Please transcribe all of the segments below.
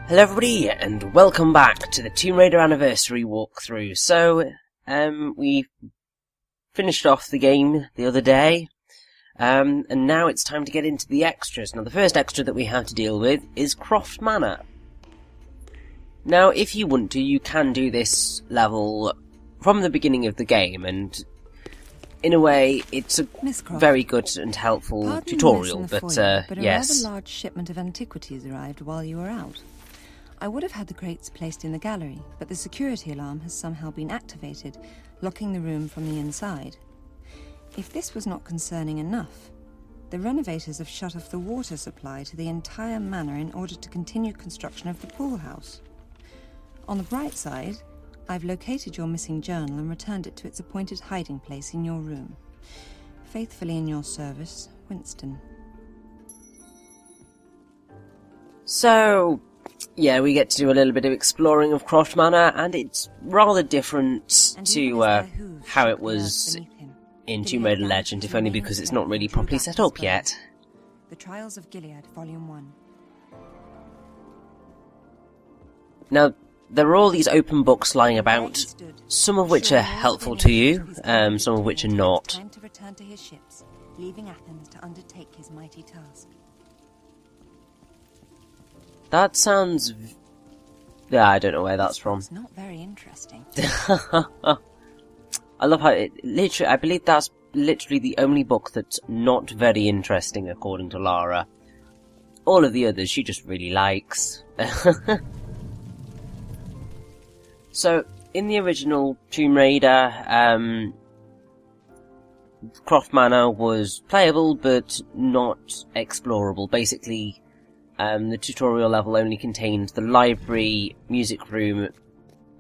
Hello everybody, and welcome back to the Tomb Raider Anniversary walkthrough. So, we finished off the game the other day, and now it's time to get into the extras. Now, the first extra that we have to deal with is Croft Manor. Now, if you want to, you can do this level from the beginning of the game, and in a way, it's a very good and helpful tutorial, but yes. A rather large shipment of antiquities arrived while you were out. I would have had the crates placed in the gallery, but the security alarm has somehow been activated, locking the room from the inside. If this was not concerning enough, the renovators have shut off the water supply to the entire manor in order to continue construction of the pool house. On the bright side, I've located your missing journal and returned it to its appointed hiding place in your room. Faithfully in your service, Winston. So, yeah, we get to do a little bit of exploring of Croft Manor, and it's rather different to how it was in Tomb Raider Legend, if only because it's not really properly set up yet. The Trials of Gilead, Volume 1. Now, there are all these open books lying about, some of which are helpful to you, some of which are not. Time to return to his ships, leaving Athens to undertake his mighty task. That sounds... yeah, I don't know where that's from. It's not very interesting. I love how it literally... I believe that's literally the only book that's not very interesting, according to Lara. All of the others she just really likes. So, in the original Tomb Raider, Croft Manor was playable, but not explorable. Basically, the tutorial level only contained the library, music room,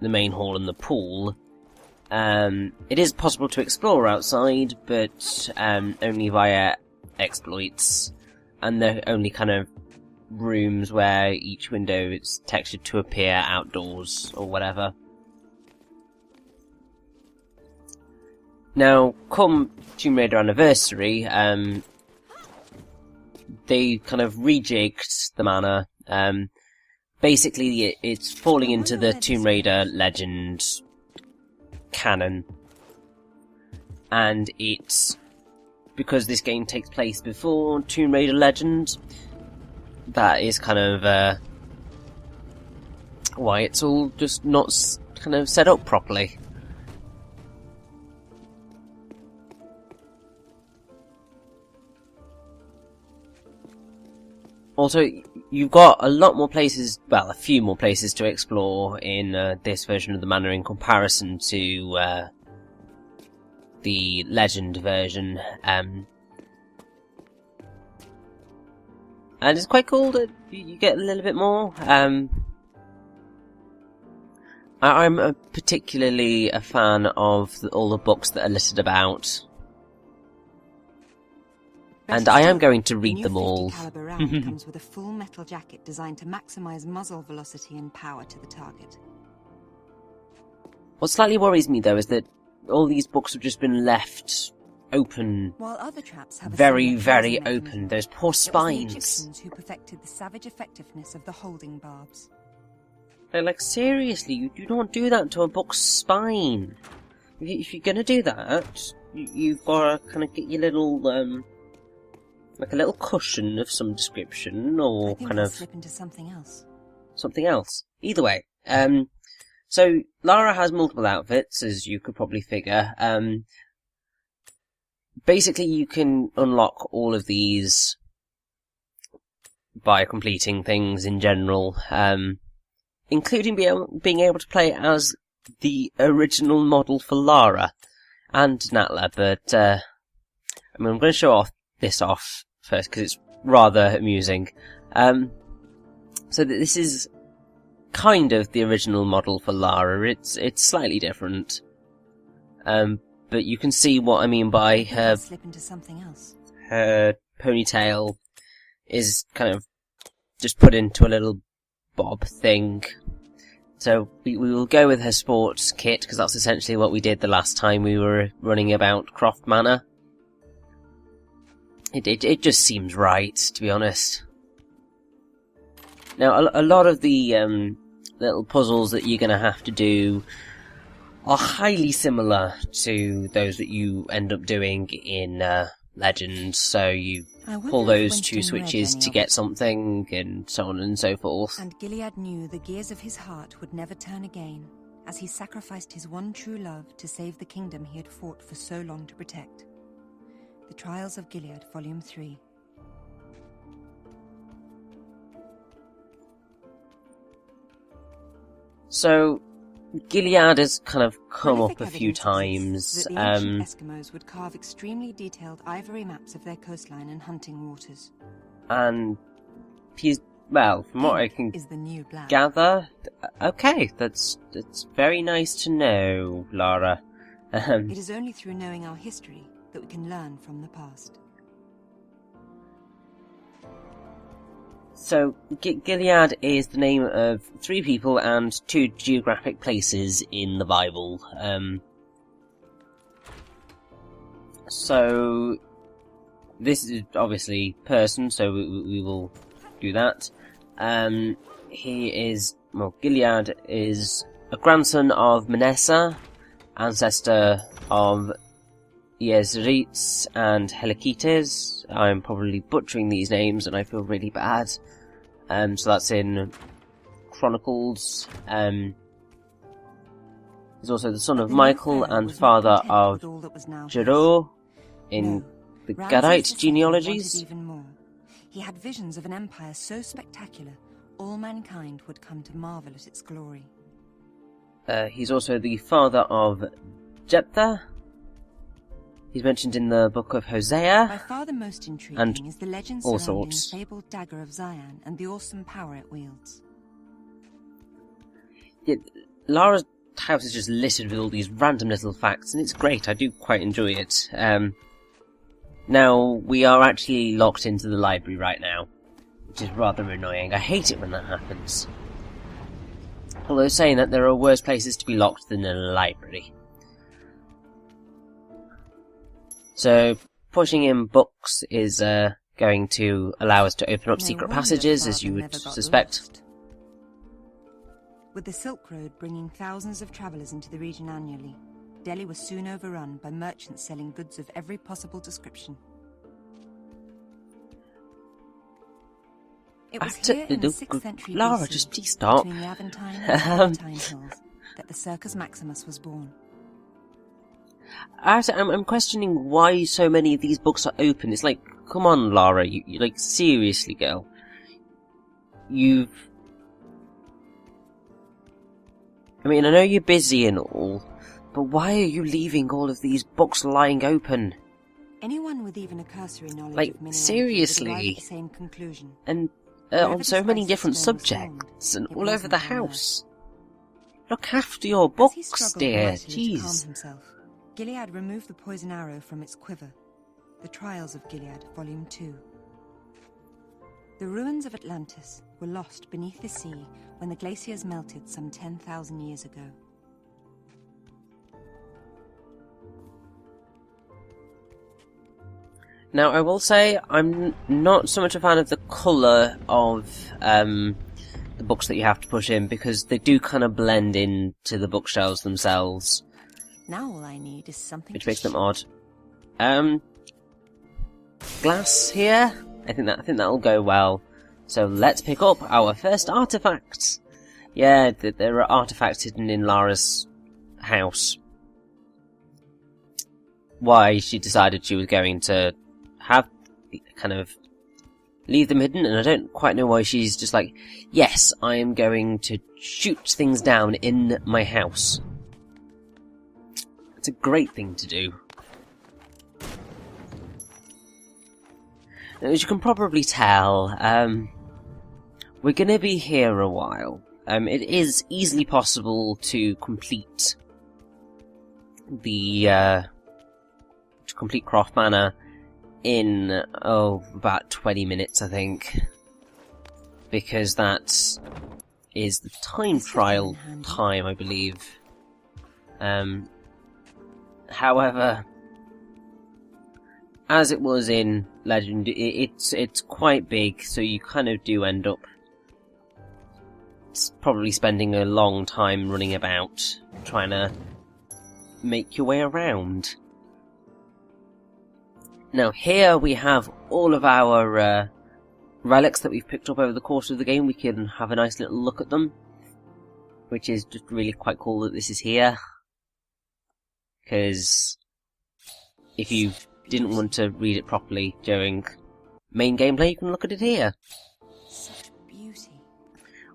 the main hall, and the pool. It is possible to explore outside, but only via exploits, and they're only kind of rooms where each window is textured to appear outdoors, or whatever. Now, come Tomb Raider Anniversary, they kind of rejigged the manor. Basically, it's falling into the Tomb Raider Legend canon. And it's because this game takes place before Tomb Raider Legend, that is kind of why it's all just not kind of set up properly. Also, you've got a lot more places, well, a few more places to explore in this version of the manor in comparison to the Legend version. And it's quite cool that you get a little bit more. I'm particularly a fan of all the books that are listed about. And I am going to read them all. The new 50 caliber round comes with a full metal jacket designed to maximize muzzle velocity and power to the target. What slightly worries me, though, is that all these books have just been left open. While other traps have very, very open. Those poor spines. It was the Egyptians who perfected the savage effectiveness of the holding barbs. Like, seriously, you do not do that to a book's spine. If you're gonna do that, you've got to kind of get your little, like a little cushion of some description, or kind of slip into something else. Something else. Either way. So Lara has multiple outfits, as you could probably figure. Basically, you can unlock all of these by completing things in general, including being able to play as the original model for Lara and Natla. But I'm going to show this off first because it's rather amusing. So this is kind of the original model for Lara. It's slightly different, but you can see what I mean by her. Slip into something else. Her ponytail is kind of just put into a little bob thing. So we will go with her sports kit because that's essentially what we did the last time we were running about Croft Manor. It just seems right, to be honest. Now, a lot of the little puzzles that you're going to have to do are highly similar to those that you end up doing in Legends. So you pull those two switches to get something, and so on and so forth. And Gilead knew the gears of his heart would never turn again, as he sacrificed his one true love to save the kingdom he had fought for so long to protect. The Trials of Gilead, Volume 3. So, Gilead has kind of come up a few times. That the ancient Eskimos would carve extremely detailed ivory maps of their coastline and hunting waters. And he's, well, from what I can gather, okay, that's very nice to know, Lara. It is only through knowing our history that we can learn from the past. So, Gilead is the name of 3 people and 2 geographic places in the Bible. So, this is obviously person, so we will do that. Gilead is a grandson of Manessa, ancestor of Yezrites and Helikites. I'm probably butchering these names and I feel really bad. So that's in Chronicles. He's also the son of Michael and father of Jero in the Gadite genealogies. Even more. He had visions of an empire so spectacular, all mankind would come to marvel at its glory. He's also the father of Jephthah. He's mentioned in the book of Hosea. By far the most intriguing and is the legend all surrounding sorts. the fabled dagger of Zion and the awesome power it wields. Yeah, Lara's house is just littered with all these random little facts, and it's great. I do quite enjoy it. Now, we are actually locked into the library right now, which is rather annoying. I hate it when that happens. Although saying that, there are worse places to be locked than in a library. So, pushing in books is going to allow us to open up secret passages, as you would suspect. Lost. With the Silk Road bringing thousands of travellers into the region annually, Delhi was soon overrun by merchants selling goods of every possible description. It was here in the 6th century Lara, BC, just please stop. between the Aventine and Aventine Hills, that the Circus Maximus was born. I'm questioning why so many of these books are open. It's like, come on, Lara, you like, seriously, girl. I mean, I know you're busy and all, but why are you leaving all of these books lying open? Anyone with even a cursory knowledge Like, of mineralogy seriously? would arrive at the same conclusion. And Wherever on the so many spices different stone was subjects, and formed, it all over wasn't the on Earth. house. Look after your As he books, struggled dear. mightily to calm Jeez. himself, Gilead removed the poison arrow from its quiver. The Trials of Gilead, Volume 2. The ruins of Atlantis were lost beneath the sea when the glaciers melted some 10,000 years ago. Now, I will say, I'm not so much a fan of the colour of the books that you have to push in, because they do kind of blend into the bookshelves themselves, Now all I need is something which to makes them shoot. odd. Glass here? I think that'll go well. So let's pick up our first artifact. Yeah, there are artifacts hidden in Lara's house. Why she decided she was going to leave them hidden, and I don't quite know why she's just like, yes, I am going to shoot things down in my house. It's a great thing to do. Now, as you can probably tell, we're gonna be here a while. It is easily possible to complete Croft Manor in, about 20 minutes, I think. Because that is the time trial time, I believe. However, as it was in Legend, it's quite big, so you kind of do end up probably spending a long time running about, trying to make your way around. Now here we have all of our relics that we've picked up over the course of the game. We can have a nice little look at them, which is just really quite cool that this is here. Because if you didn't want to read it properly during main gameplay, you can look at it here. Such beauty.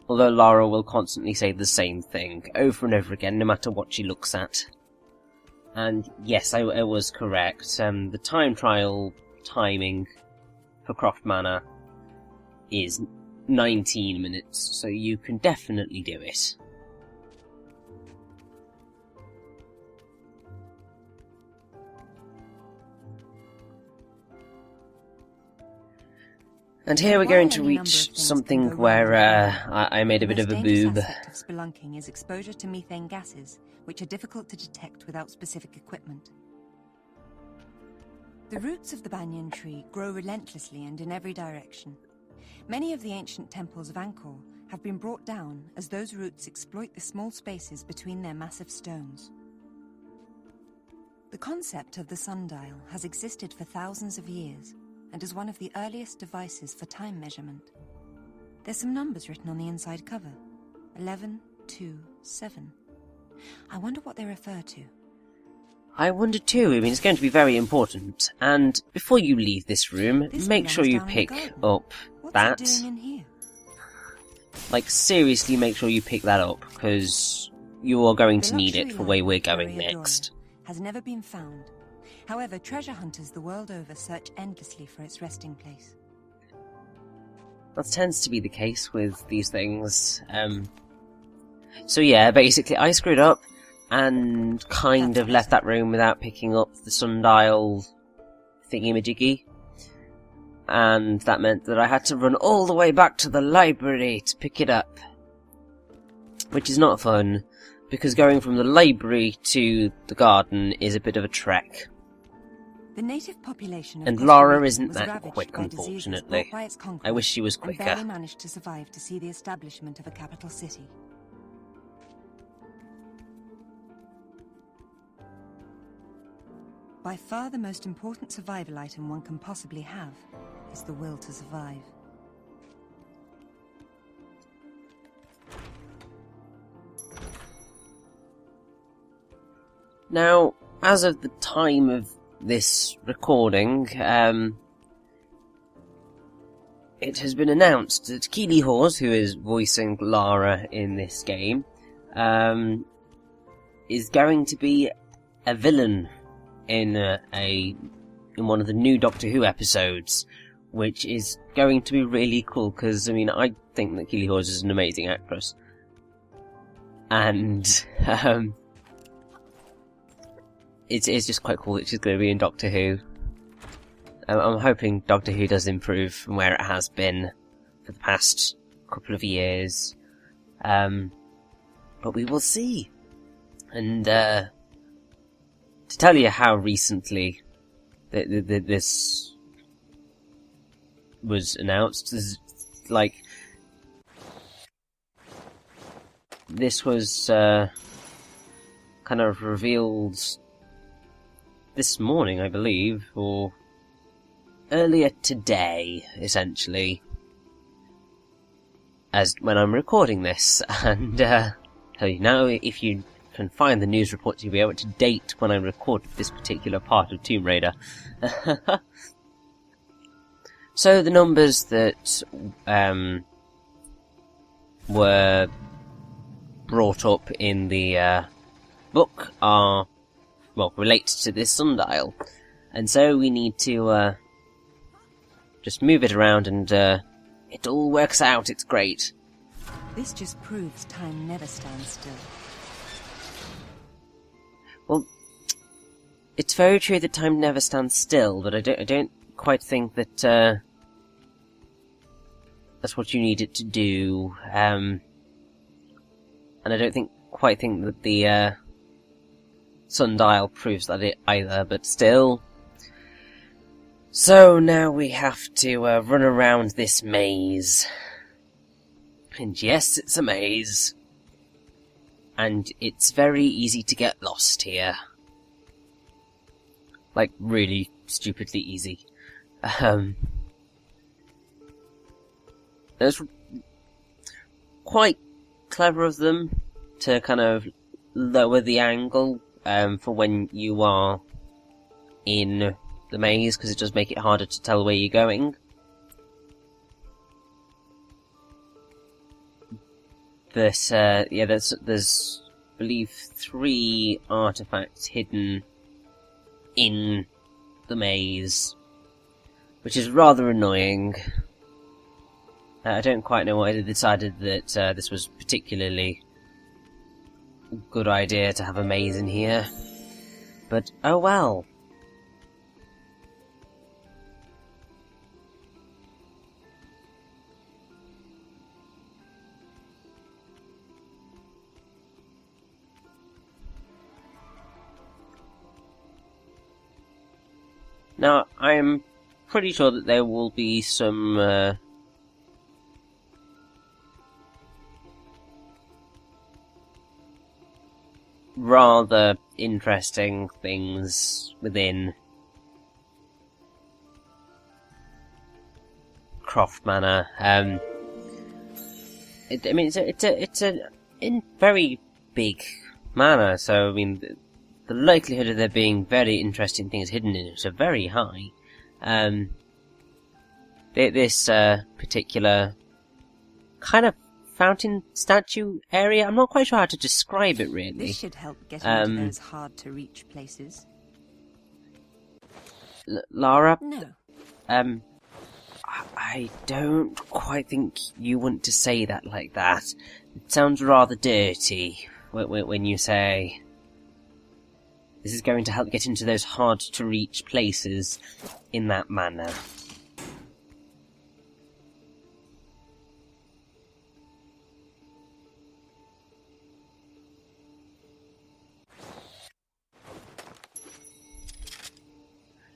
Although Lara will constantly say the same thing over and over again, no matter what she looks at. And yes, I was correct. The time trial timing for Croft Manor is 19 minutes, so you can definitely do it. And here we're going to reach something where I made a bit of a boob. The aspect of spelunking is exposure to methane gases, which are difficult to detect without specific equipment. The roots of the banyan tree grow relentlessly and in every direction. Many of the ancient temples of Angkor have been brought down as those roots exploit the small spaces between their massive stones. The concept of the sundial has existed for thousands of years, and is one of the earliest devices for time measurement. There's some numbers written on the inside cover. 11, 2, 7. I wonder what they refer to. I wonder too. I mean, it's going to be very important. And before you leave this room, make sure you pick up that. What's it doing in here? Like, seriously, make sure you pick that up, because you are going to need it for where we're going next. Has never been found. However, treasure hunters the world over search endlessly for its resting place. That tends to be the case with these things. So yeah, basically I screwed up and kind of left that room without picking up the sundial thingy-majiggy. And that meant that I had to run all the way back to the library to pick it up. Which is not fun, because going from the library to the garden is a bit of a trek. The native population of And Costa Lara Rica isn't was that ravaged quick, by diseases unfortunately. brought by its conquerors, I wish she was and quicker. barely managed to survive to see the establishment of a capital city. By far the most important survival item one can possibly have is the will to survive. Now, as of the time of this recording, it has been announced that Keely Hawes, who is voicing Lara in this game, is going to be a villain in one of the new Doctor Who episodes, which is going to be really cool, because, I mean, I think that Keely Hawes is an amazing actress. And, it's just quite cool that she's going to be in Doctor Who. I'm hoping Doctor Who does improve from where it has been for the past couple of years. But we will see. And, to tell you how recently this was announced, this was, kind of revealed this morning, I believe, or earlier today, essentially, as when I'm recording this, and tell you now, if you can find the news reports, you'll be able to date when I recorded this particular part of Tomb Raider. So the numbers that were brought up in the book are, well, related to this sundial, and so we need to just move it around, and it all works out. It's great. This just proves time never stands still. Well, it's very true that time never stands still, but I don't quite think that that's what you need it to do. And I don't quite think that the sundial proves that it either, but still. So now we have to run around this maze. And yes, it's a maze. And it's very easy to get lost here. Like, really stupidly easy. It's quite clever of them to kind of lower the angle for when you are in the maze, because it does make it harder to tell where you're going. But yeah, there's I believe 3 artifacts hidden in the maze, which is rather annoying. I don't quite know why they decided that this was particularly a good idea to have a maze in here, but oh well. Now, I'm pretty sure that there will be some rather interesting things within Croft Manor. It's a very big manor, so I mean, the likelihood of there being very interesting things hidden in it are very high. This particular kind of fountain statue area, I'm not quite sure how to describe it really. This should help get into those hard to reach places. Lara? No. I don't quite think you want to say that like that. It sounds rather dirty when you say this is going to help get into those hard to reach places in that manner.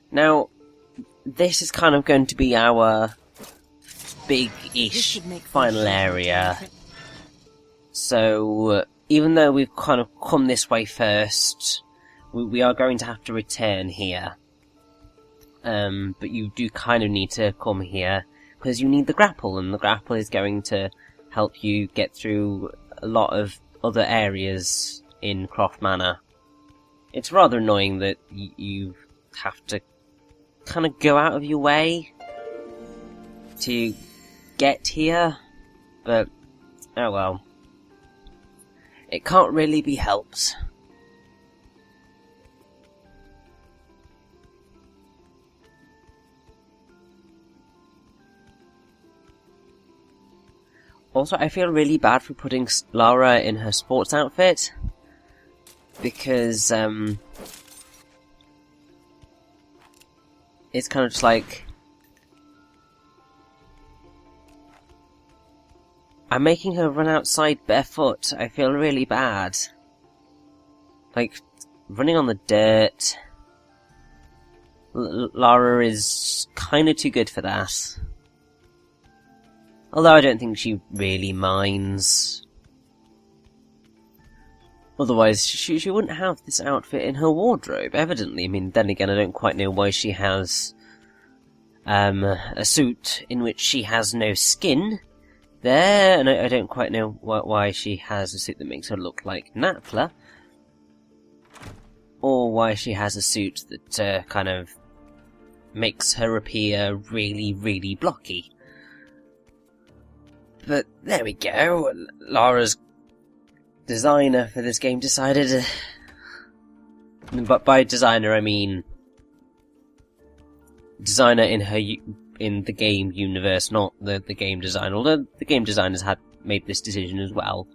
Now, this is kind of going to be our big-ish final area. So, even though we've kind of come this way first, we are going to have to return here. But you do kind of need to come here, because you need the grapple, and the grapple is going to help you get through a lot of other areas in Croft Manor. It's rather annoying that you have to kind of go out of your way to get here, but oh well. It can't really be helped. Also, I feel really bad for putting Lara in her sports outfit, because it's kind of just like, I'm making her run outside barefoot. I feel really bad. Like, running on the dirt. Lara is kind of too good for that. Although I don't think she really minds. Otherwise, she wouldn't have this outfit in her wardrobe, evidently. I mean, then again, I don't quite know why she has a suit in which she has no skin there, and I don't quite know why she has a suit that makes her look like Natla, or why she has a suit that kind of makes her appear really, really blocky. But there we go. Lara's designer for this game decided, but by designer I mean designer in the game universe, not the game design, although the game designers had made this decision as well.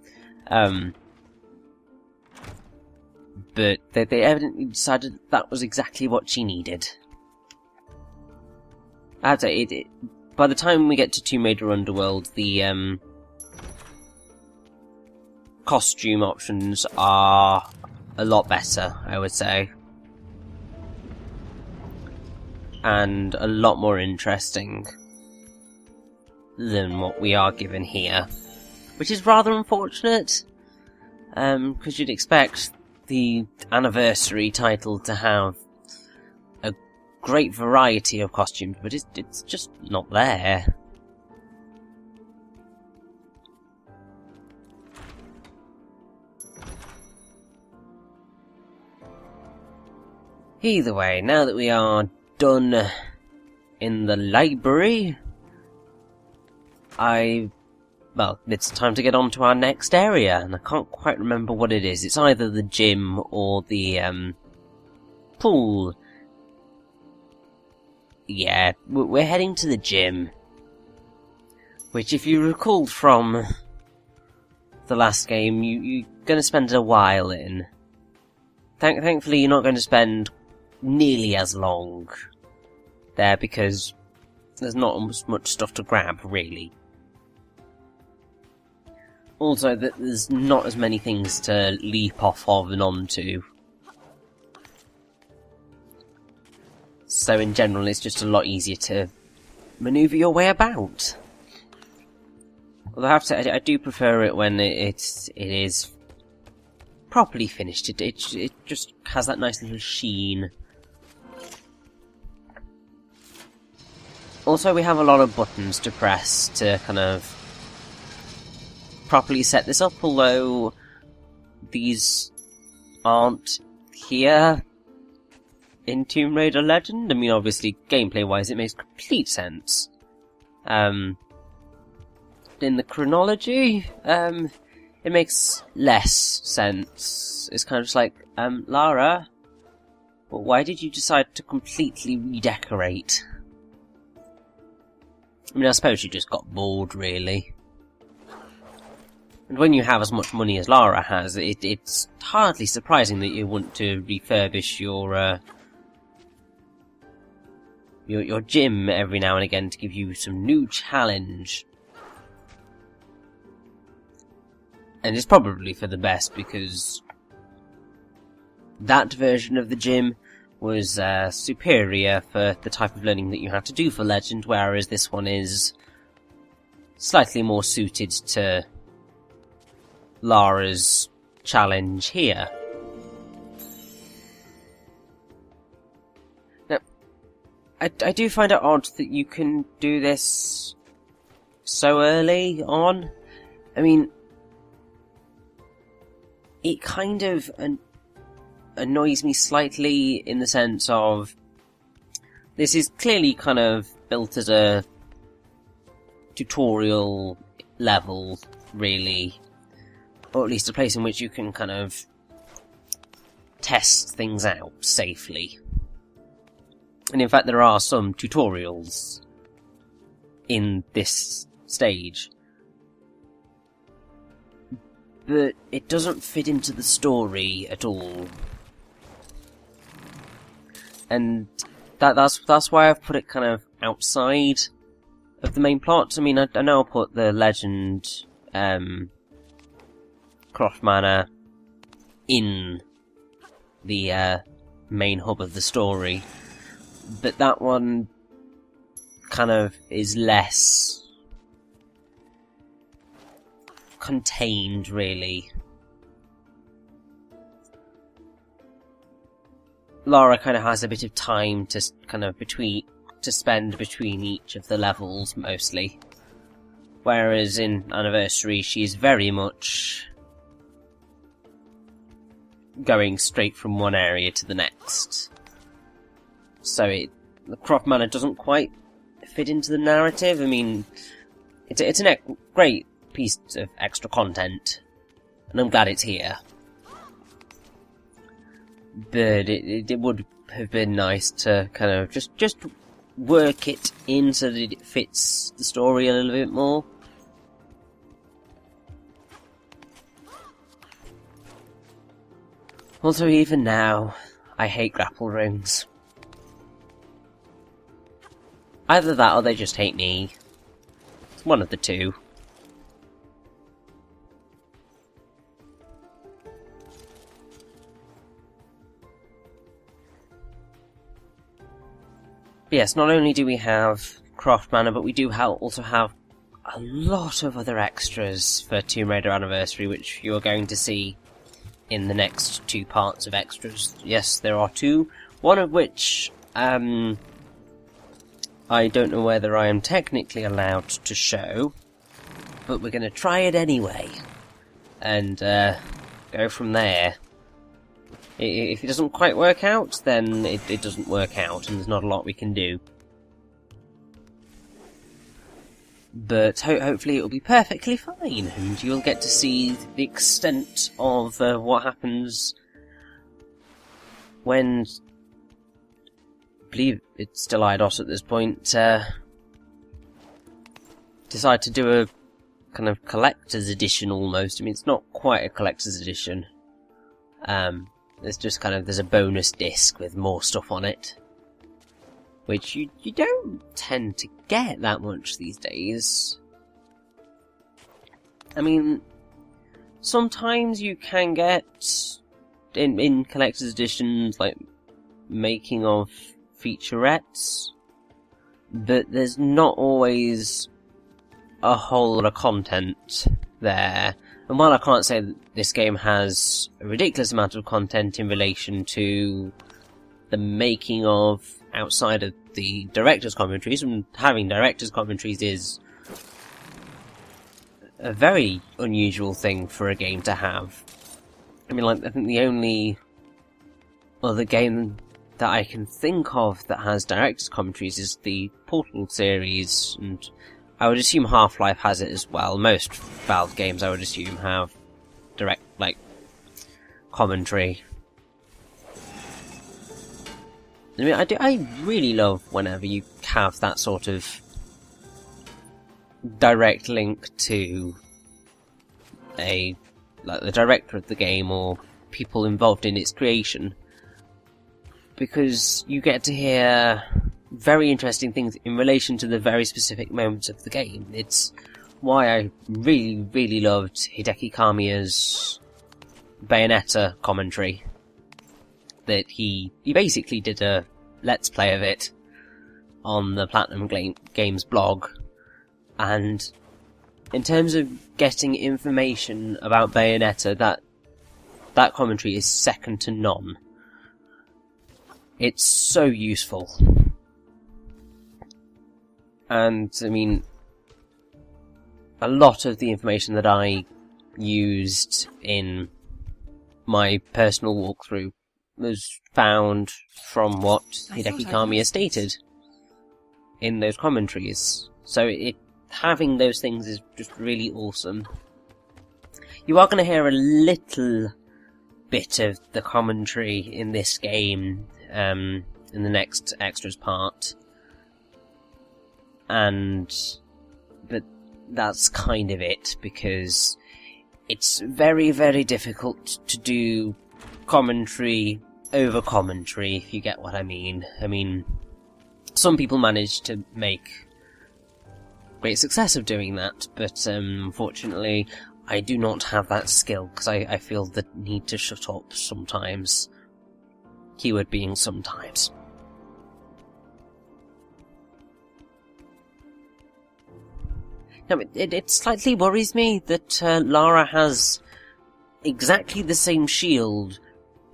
But they evidently decided that was exactly what she needed. I have to say, by the time we get to Tomb Raider Underworld, the costume options are a lot better, I would say. And a lot more interesting than what we are given here. which is rather unfortunate, because you'd expect the anniversary title to have a great variety of costumes, but it's just not there. Either way, now that we are done in the library, well, it's time to get on to our next area, and I can't quite remember what it is. It's either the gym or the, pool. Yeah, we're heading to the gym, which, if you recalled from the last game, you're going to spend a while in. Thankfully, you're not going to spend nearly as long there, because there's not as much stuff to grab, really. Also, there's not as many things to leap off of and onto. So in general, it's just a lot easier to manoeuvre your way about. Although I have to say, I do prefer it when it is properly finished. It just has that nice little sheen. Also, we have a lot of buttons to press to kind of properly set this up, although these aren't here in Tomb Raider Legend. I mean, obviously, gameplay-wise, it makes complete sense. In the chronology, it makes less sense. It's kind of just like, Lara, well, why did you decide to completely redecorate? I mean, I suppose you just got bored, really. And when you have as much money as Lara has, it's hardly surprising that you want to refurbish your gym every now and again to give you some new challenge. And it's probably for the best, because that version of the gym was superior for the type of learning that you had to do for Legend, whereas this one is slightly more suited to Lara's challenge here. Now, I do find it odd that you can do this so early on. I mean, it kind of annoys me slightly in the sense of this is clearly kind of built as a tutorial level, really, or at least a place in which you can kind of test things out safely. And in fact, there are some tutorials in this stage, but it doesn't fit into the story at all. And that's why I've put it kind of outside of the main plot. I mean, I know I'll put the Legend Croft Manor in the main hub of the story, but that one kind of is less contained, really. Lara kind of has a bit of time to spend between each of the levels, mostly. Whereas in Anniversary, she's very much going straight from one area to the next. So the Croft Manor doesn't quite fit into the narrative. I mean, it's a great piece of extra content, and I'm glad it's here. But it would have been nice to kind of just work it in so that it fits the story a little bit more. Also, even now, I hate grapple rings. Either that or they just hate me. It's one of the two. Yes, not only do we have Croft Manor, but we do also have a lot of other extras for Tomb Raider Anniversary, which you're going to see in the next 2 parts of extras. Yes, there are 2, one of which I don't know whether I am technically allowed to show, but we're going to try it anyway, and go from there. If it doesn't quite work out, then it doesn't work out, and there's not a lot we can do. But hopefully it'll be perfectly fine, and you'll get to see the extent of what happens when, I believe it's still IDOS at this point, decide to do a kind of collector's edition almost. I mean, it's not quite a collector's edition. There's just kind of, there's a bonus disc with more stuff on it, which you don't tend to get that much these days. I mean, sometimes you can get, in collector's editions, like, making of featurettes, but there's not always a whole lot of content there. And while I can't say that this game has a ridiculous amount of content in relation to the making of outside of the director's commentaries, and having director's commentaries is a very unusual thing for a game to have. I mean, like, I think the only other game that I can think of that has director's commentaries is the Portal series, and I would assume Half-Life has it as well. Most Valve games, I would assume, have direct, like, commentary. I mean, I really love whenever you have that sort of direct link to like the director of the game or people involved in its creation, because you get to hear very interesting things in relation to the very specific moments of the game. It's why I really, really loved Hideki Kamiya's Bayonetta commentary. That he basically did a Let's Play of it on the Platinum Games blog, and in terms of getting information about Bayonetta, that commentary is second to none. It's so useful. And, I mean, a lot of the information that I used in my personal walkthrough was found from what Hideki Kamiya stated in those commentaries. So having those things is just really awesome. You are going to hear a little bit of the commentary in this game in the next extras part, but that's kind of it, because it's very, very difficult to do commentary over commentary, if you get what I mean. I mean, some people manage to make great success of doing that, but unfortunately I do not have that skill, because I feel the need to shut up sometimes. Keyword being sometimes. Now, it slightly worries me that Lara has exactly the same shield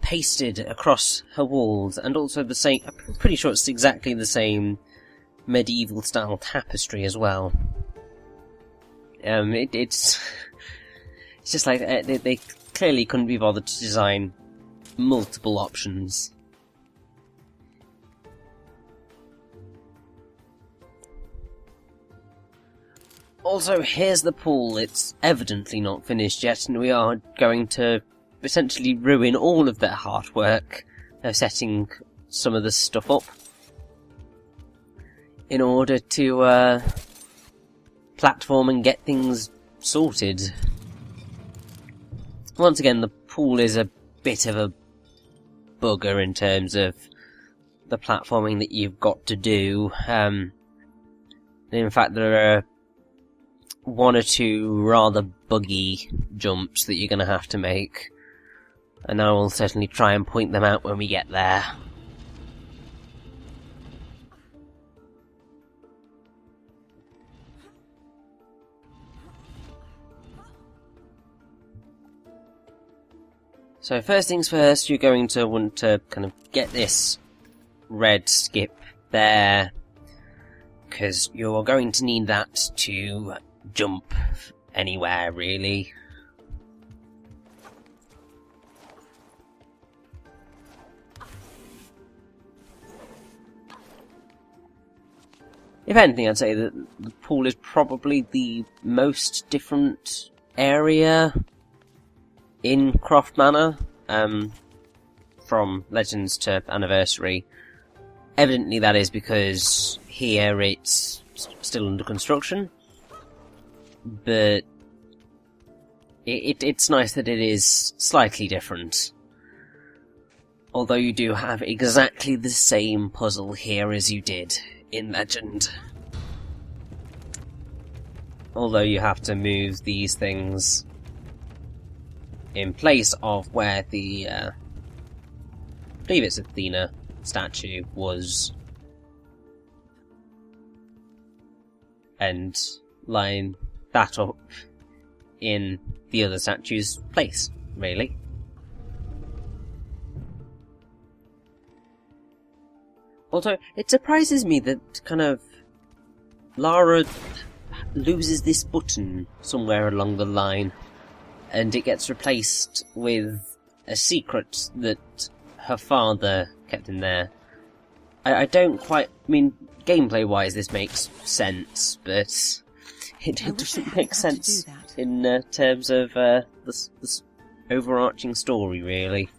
pasted across her walls, and also the same, I'm pretty sure it's exactly the same medieval style tapestry as well. It's just like, they clearly couldn't be bothered to design multiple options. Also, here's the pool. It's evidently not finished yet, and we are going to essentially ruin all of their hard work of setting some of this stuff up in order to platform and get things sorted. Once again, the pool is a bit of a bugger in terms of the platforming that you've got to do. In fact, there are one or two rather buggy jumps that you're going to have to make, and I will certainly try and point them out when we get there. So first things first, you're going to want to kind of get this red skip there, because you're going to need that to jump anywhere, really. If anything, I'd say that the pool is probably the most different area in Croft Manor, from Legends to Anniversary. Evidently that is because here it's still under construction, but it's nice that it is slightly different. Although you do have exactly the same puzzle here as you did in Legend. Although you have to move these things in place of where the, I believe it's Athena statue was, and line that up in the other statue's place, really. Although, it surprises me that kind of Lara loses this button somewhere along the line, and it gets replaced with a secret that her father kept in there. I don't quite... I mean, gameplay-wise this makes sense, but it doesn't make sense in terms of this overarching story, really.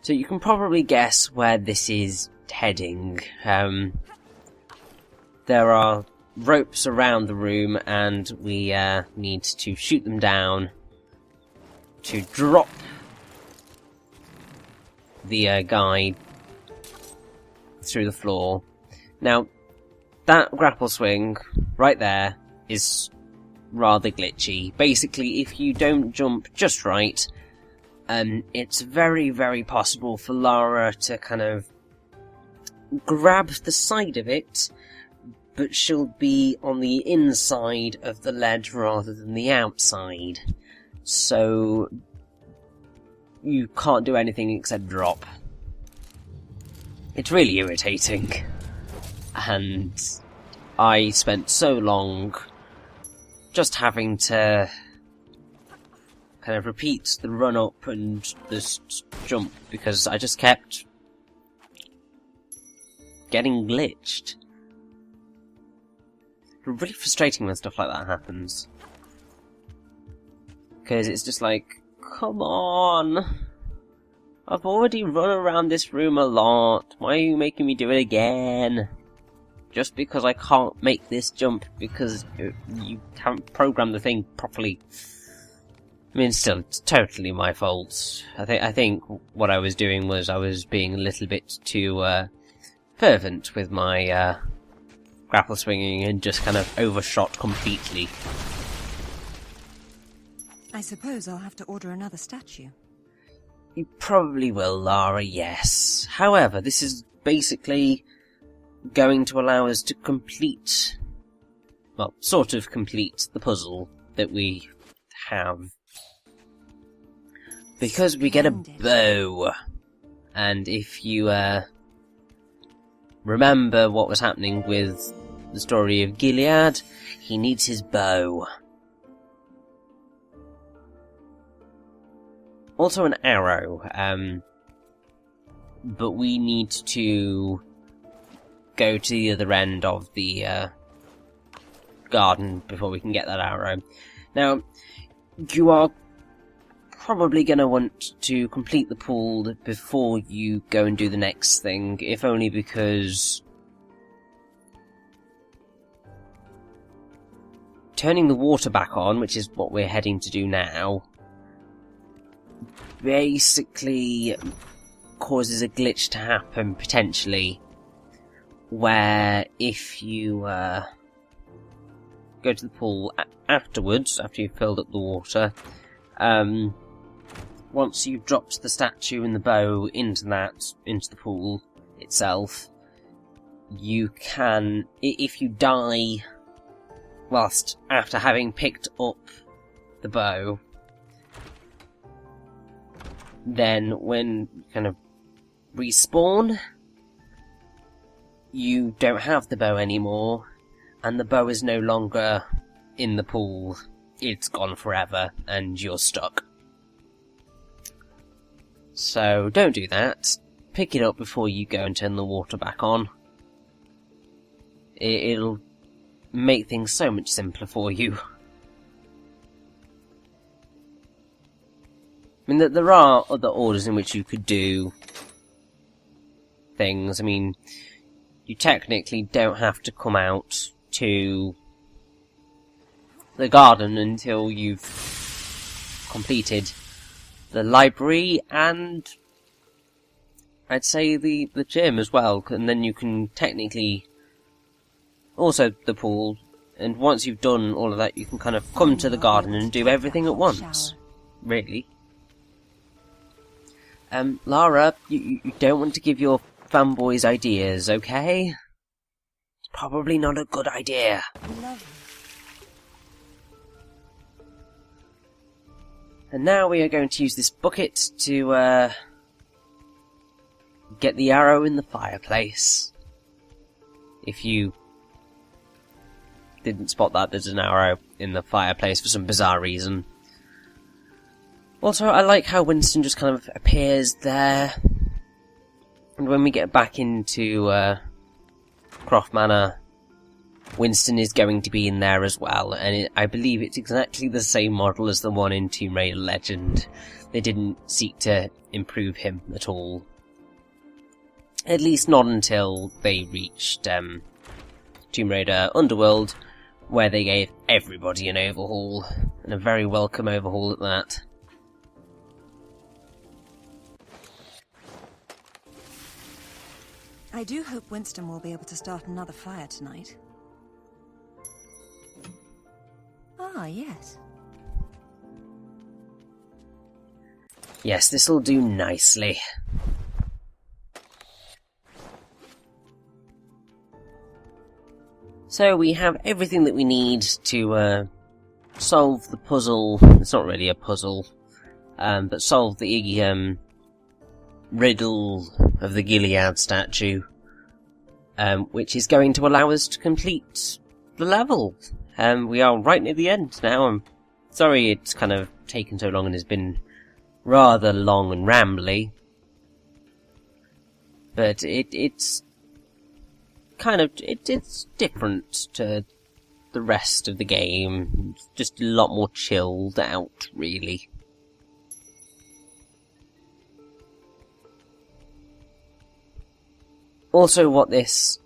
So you can probably guess where this is heading. There are ropes around the room, and we need to shoot them down to drop the guy through the floor. Now, that grapple swing right there is rather glitchy. Basically, if you don't jump just right, it's very, very possible for Lara to kind of grab the side of it, but she'll be on the inside of the ledge rather than the outside. So you can't do anything except drop. It's really irritating. And I spent so long just having to kind of repeat the run up and the jump, because I just kept getting glitched. It's really frustrating when stuff like that happens. Because it's just like, come on! I've already run around this room a lot. Why are you making me do it again? Just because I can't make this jump because you haven't programmed the thing properly. I mean, still, it's totally my fault. I think what I was doing was I was being a little bit too fervent with my grapple swinging and just kind of overshot completely. I suppose I'll have to order another statue. You probably will, Lara, yes. However, this is basically going to allow us to complete, well, sort of complete the puzzle that we have. Because we get a bow. And if you remember what was happening with the story of Gilead, he needs his bow. Also an arrow, but we need to go to the other end of the garden before we can get that arrow. Now, you are probably going to want to complete the pool before you go and do the next thing, if only because turning the water back on, which is what we're heading to do now, basically causes a glitch to happen, potentially, where if you go to the pool afterwards, after you've filled up the water, once you've dropped the statue and the bow into the pool itself, you can, if you die whilst after having picked up the bow, then when you kind of respawn, you don't have the bow anymore, and the bow is no longer in the pool. It's gone forever, and you're stuck. So don't do that. Pick it up before you go and turn the water back on. It'll make things so much simpler for you. I mean, there are other orders in which you could do things. I mean, you technically don't have to come out to the garden until you've completed the library and I'd say the gym as well, and then you can technically also the pool, and once you've done all of that you can kind of come to the garden and do everything at once, really. Lara, you don't want to give your fanboys ideas, okay? It's probably not a good idea. And now we are going to use this bucket to, get the arrow in the fireplace. If you didn't spot that, there's an arrow in the fireplace for some bizarre reason. Also, I like how Winston just kind of appears there. And when we get back into Croft Manor, Winston is going to be in there as well. And I believe it's exactly the same model as the one in Tomb Raider Legend. They didn't seek to improve him at all. At least not until they reached Tomb Raider Underworld, where they gave everybody an overhaul. And a very welcome overhaul at that. I do hope Winston will be able to start another fire tonight. Ah, yes. Yes, this'll do nicely. So we have everything that we need to solve the puzzle. It's not really a puzzle, but solve the riddle of the Gilead statue, which is going to allow us to complete the level. We are right near the end now. I'm sorry it's kind of taken so long and has been rather long and rambly, but it's kind of it's different to the rest of the game. It's just a lot more chilled out, really. Also, what this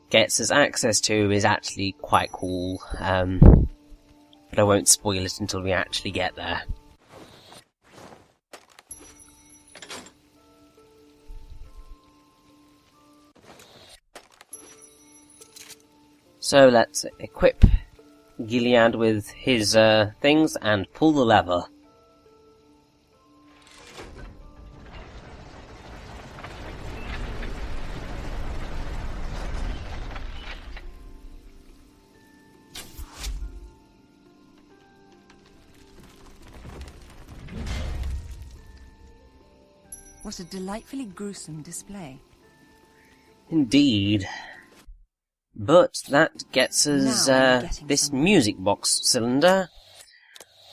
gets us access to is actually quite cool, but I won't spoil it until we actually get there. So let's equip Gilead with his things and pull the lever. What a delightfully gruesome display. Indeed. But that gets us this music box cylinder,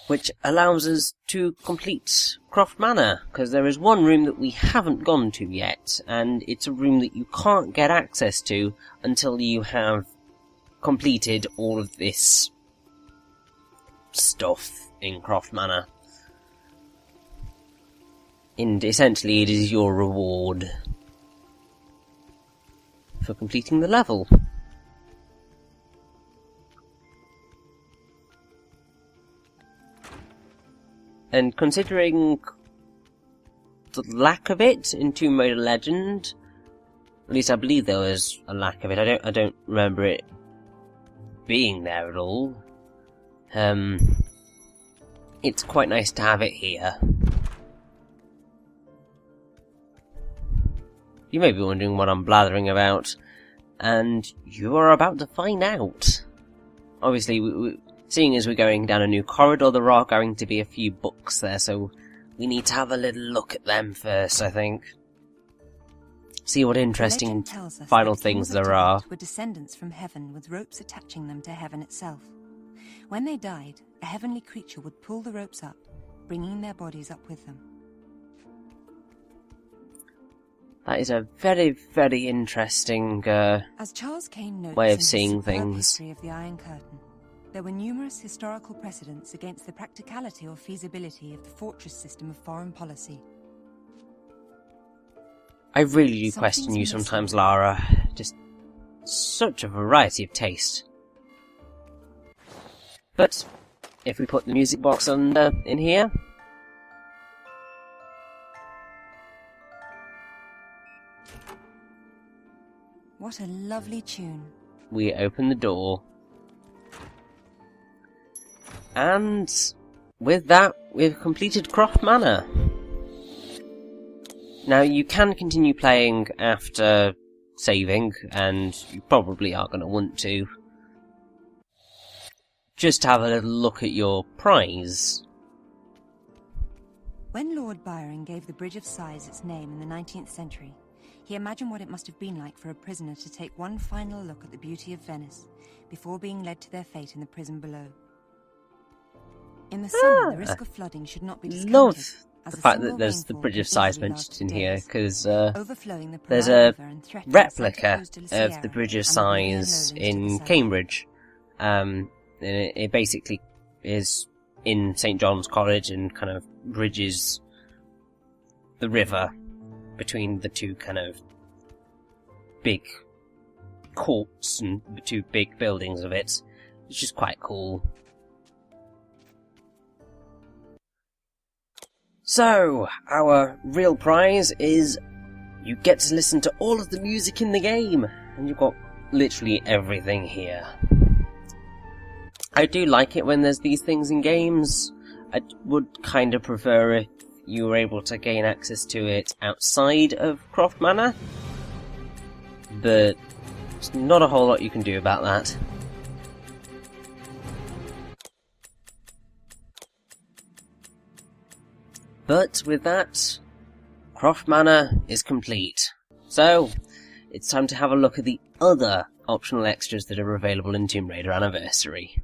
which allows us to complete Croft Manor, because there is one room that we haven't gone to yet, and it's a room that you can't get access to until you have completed all of this stuff in Croft Manor. And essentially it is your reward for completing the level. And considering the lack of it in Tomb Raider Legend, at least I believe there was a lack of it. I don't remember it being there at all. It's quite nice to have it here. You may be wondering what I'm blathering about, and you are about to find out. Obviously, seeing as we're going down a new corridor, there are going to be a few books there, so we need to have a little look at them first, I think. See what interesting final things there are. Were descendants from heaven with ropes attaching them to heaven itself. When they died, a heavenly creature would pull the ropes up, bringing their bodies up with them. That is a very, very interesting As Charles Kane notes way of in his seeing superb things. History of the Iron Curtain, there were numerous historical precedents against the practicality or feasibility of the fortress system of foreign policy. I really do question you sometimes, Lara. Just such a variety of taste. But if we put the music box in here, what a lovely tune. We open the door. And with that, we've completed Croft Manor. Now, you can continue playing after saving, and you probably are going to want to. Just have a little look at your prize. When Lord Byron gave the Bridge of Sighs its name in the 19th century, he imagined what it must have been like for a prisoner to take one final look at the beauty of Venice before being led to their fate in the prison below. In the summer, the risk of flooding should not be discounted. Love the fact that there's the Bridge of Sighs mentioned in here, because there's a replica of the Bridge of Sighs in Cambridge. It basically is in St. John's College and kind of bridges the river between the two kind of big courts and the two big buildings of it. It's just quite cool. So, our real prize is you get to listen to all of the music in the game, and you've got literally everything here. I do like it when there's these things in games. I would kind of prefer if you were able to gain access to it outside of Croft Manor, but there's not a whole lot you can do about that. But with that, Croft Manor is complete. So, it's time to have a look at the other optional extras that are available in Tomb Raider Anniversary.